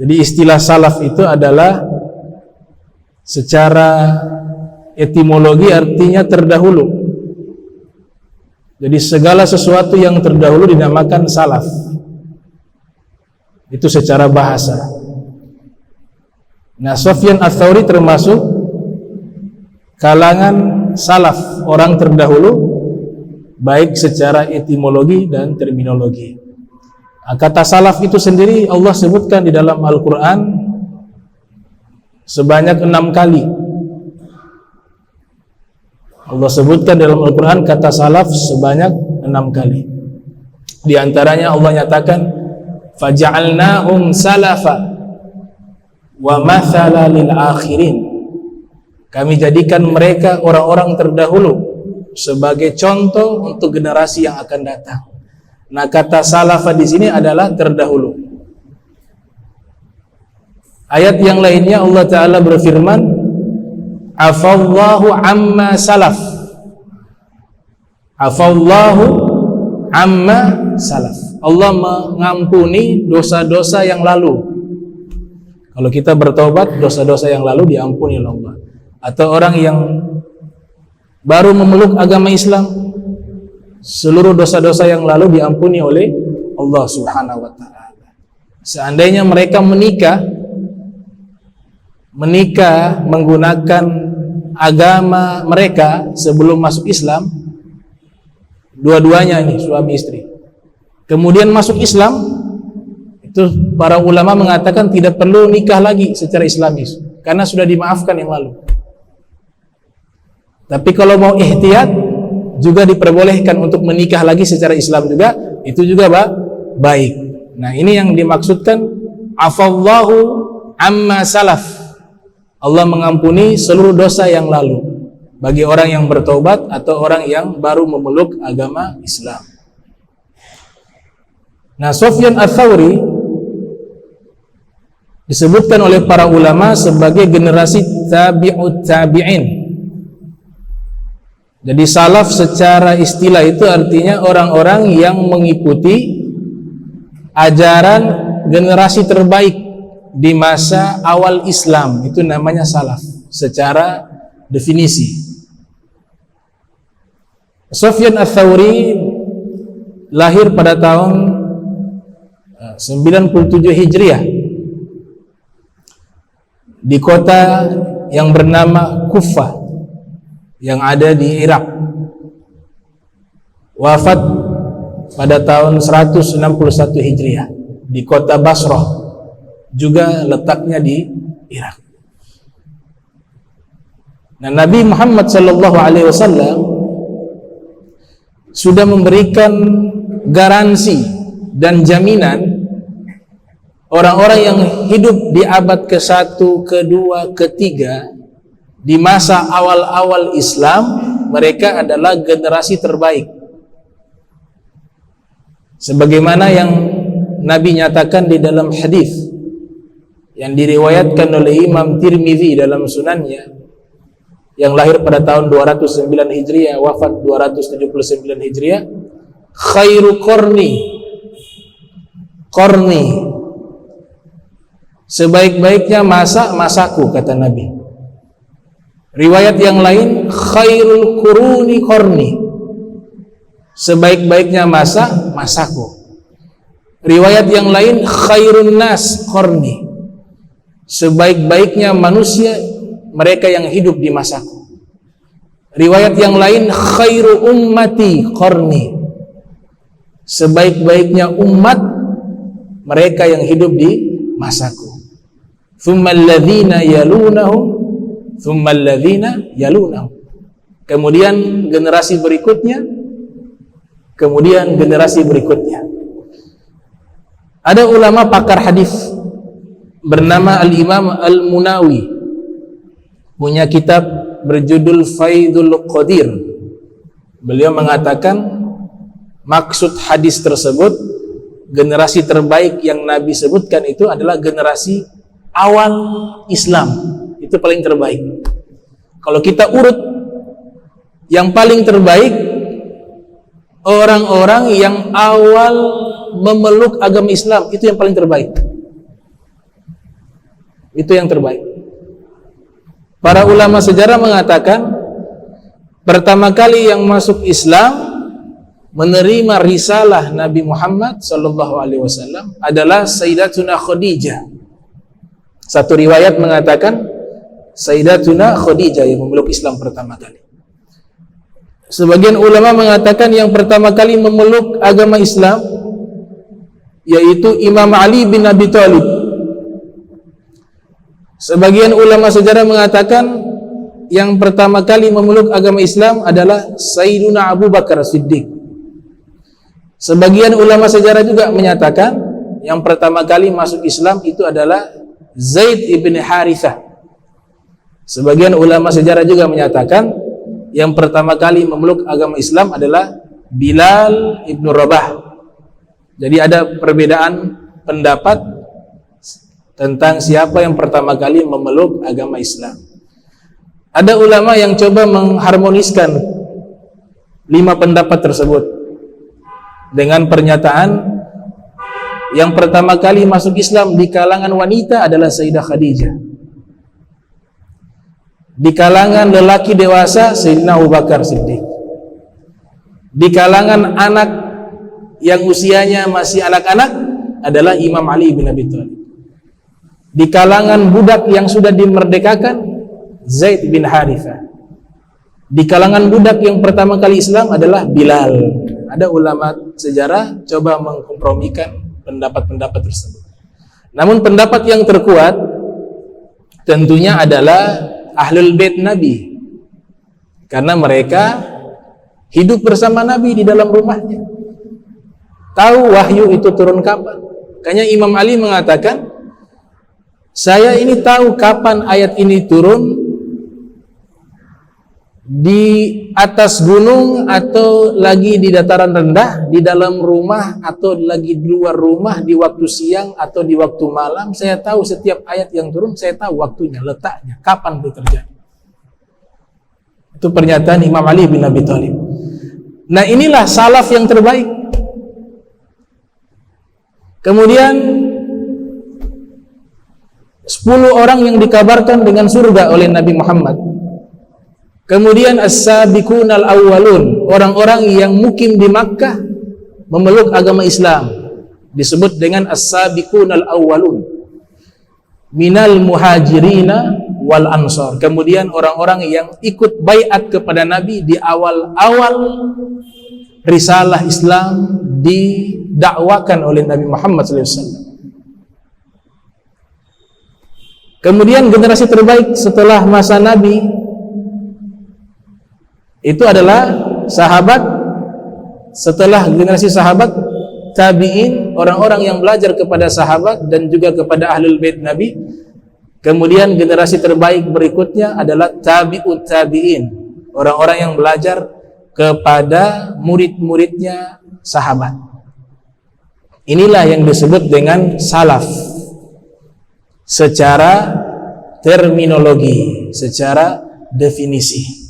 Jadi istilah salaf itu adalah secara etimologi artinya terdahulu. Jadi segala sesuatu yang terdahulu dinamakan salaf. Itu secara bahasa. Nah, Sufyan Ats-Tsauri termasuk kalangan salaf, orang terdahulu, baik secara etimologi dan terminologi. Kata salaf itu sendiri Allah sebutkan di dalam Al-Quran sebanyak 6 kali. Allah sebutkan dalam Al-Quran kata salaf sebanyak 6 kali. Di antaranya Allah nyatakan faja'alnahum salafa wa mathala lil akhirin. Kami jadikan mereka orang-orang terdahulu sebagai contoh untuk generasi yang akan datang. Nah, kata salafa di sini adalah terdahulu. Ayat yang lainnya Allah Ta'ala berfirman, afallahu amma salaf. Afallahu amma salaf. Allah mengampuni dosa-dosa yang lalu. Kalau kita bertobat, dosa-dosa yang lalu diampuni oleh Allah. Atau orang yang baru memeluk agama Islam, seluruh dosa-dosa yang lalu diampuni oleh Allah Subhanahu wa Ta'ala. Seandainya mereka menikah menggunakan agama mereka sebelum masuk Islam, dua-duanya ini suami istri, kemudian masuk Islam, itu para ulama mengatakan tidak perlu nikah lagi secara Islamis karena sudah dimaafkan yang lalu. Tapi kalau mau ihtiyat juga diperbolehkan untuk menikah lagi secara Islam juga, itu juga baik. Nah, ini yang dimaksudkan afallahu amma salaf. Allah mengampuni seluruh dosa yang lalu bagi orang yang bertobat atau orang yang baru memeluk agama Islam. Nah, Sufyan Ats-Tsauri disebutkan oleh para ulama sebagai generasi tabi'ut tabi'in. Jadi salaf secara istilah itu artinya orang-orang yang mengikuti ajaran generasi terbaik di masa awal Islam. Itu namanya salaf secara definisi. Sufyan Ats-Tsauri lahir pada tahun 97 Hijriah di kota yang bernama Kufah yang ada di Irak. Wafat pada tahun 161 Hijriah di kota Basrah, juga letaknya di Irak. Nah, Nabi Muhammad SAW sudah memberikan garansi dan jaminan orang-orang yang hidup di abad ke-1, ke-2, ke-3 di masa awal-awal Islam, mereka adalah generasi terbaik. Sebagaimana yang Nabi nyatakan di dalam hadis yang diriwayatkan oleh Imam Tirmidzi dalam sunannya, yang lahir pada tahun 209 Hijriah, wafat 279 Hijriah, khairu qarni, sebaik-baiknya masaku, kata Nabi. Riwayat yang lain, khairul quruni qarni, sebaik-baiknya masaku. Riwayat yang lain, khairun nas qarni, sebaik-baiknya manusia mereka yang hidup di masaku. Riwayat yang lain, khairu ummati qarni, sebaik-baiknya umat mereka yang hidup di masaku. Tsummal ladzina yalunahum, tsummal ladzina yalunahum. Kemudian generasi berikutnya, kemudian generasi berikutnya. Ada ulama pakar hadis bernama Al-Imam Al-Munawi, punya kitab berjudul Faidul Qadir. Beliau mengatakan maksud hadis tersebut, generasi terbaik yang Nabi sebutkan itu adalah generasi awal Islam. Itu paling terbaik. Kalau kita urut, yang paling terbaik orang-orang yang awal memeluk agama Islam, itu yang paling terbaik. Itu yang terbaik. Para ulama sejarah mengatakan pertama kali yang masuk Islam menerima risalah Nabi Muhammad sallallahu alaihi wasallam adalah Sayyidatuna Khadijah. Satu riwayat mengatakan Sayyidatuna Khadijah yang memeluk Islam pertama kali. Sebagian ulama mengatakan yang pertama kali memeluk agama Islam yaitu Imam Ali bin Abi Thalib. Sebagian ulama sejarah mengatakan yang pertama kali memeluk agama Islam adalah Sayyiduna Abu Bakar Siddiq. Sebagian ulama sejarah juga menyatakan yang pertama kali masuk Islam itu adalah Zaid ibn Harithah. Sebagian ulama sejarah juga menyatakan yang pertama kali memeluk agama Islam adalah Bilal ibn Rabah. Jadi ada perbedaan pendapat tentang siapa yang pertama kali memeluk agama Islam. Ada ulama yang coba mengharmoniskan 5 pendapat tersebut dengan pernyataan yang pertama kali masuk Islam di kalangan wanita adalah Sayyidah Khadijah. Di kalangan lelaki dewasa Sayyidina Abu Bakar Siddiq. Di kalangan anak yang usianya masih anak-anak adalah Imam Ali bin Abi Thalib. Di kalangan budak yang sudah dimerdekakan Zaid bin Harithah. Di kalangan budak yang pertama kali Islam adalah Bilal. Ada ulama sejarah coba mengkompromikan pendapat-pendapat tersebut. Namun pendapat yang terkuat tentunya adalah Ahlul Bait Nabi, karena mereka hidup bersama Nabi di dalam rumahnya, tahu wahyu itu turun kapan. Makanya Imam Ali mengatakan, saya ini tahu kapan ayat ini turun, di atas gunung atau lagi di dataran rendah, di dalam rumah atau lagi di luar rumah, di waktu siang atau di waktu malam. Saya tahu setiap ayat yang turun, saya tahu waktunya, letaknya, kapan itu terjadi. Itu pernyataan Imam Ali bin Abi Thalib. Nah, inilah salaf yang terbaik. Kemudian 10 orang yang dikabarkan dengan surga oleh Nabi Muhammad. Kemudian as-sabiqunal awwalun, orang-orang yang mukim di Makkah memeluk agama Islam, disebut dengan as-sabiqunal awwalun minal muhajirina wal ansar. Kemudian orang-orang yang ikut baiat kepada Nabi di awal-awal risalah Islam didakwakan oleh Nabi Muhammad SAW. Kemudian generasi terbaik setelah masa Nabi itu adalah sahabat. Setelah generasi sahabat, tabi'in, orang-orang yang belajar kepada sahabat dan juga kepada ahlul bait Nabi. Kemudian generasi terbaik berikutnya adalah tabi'ut tabi'in, orang-orang yang belajar kepada murid-muridnya sahabat. Inilah yang disebut dengan salaf secara terminologi, secara definisi.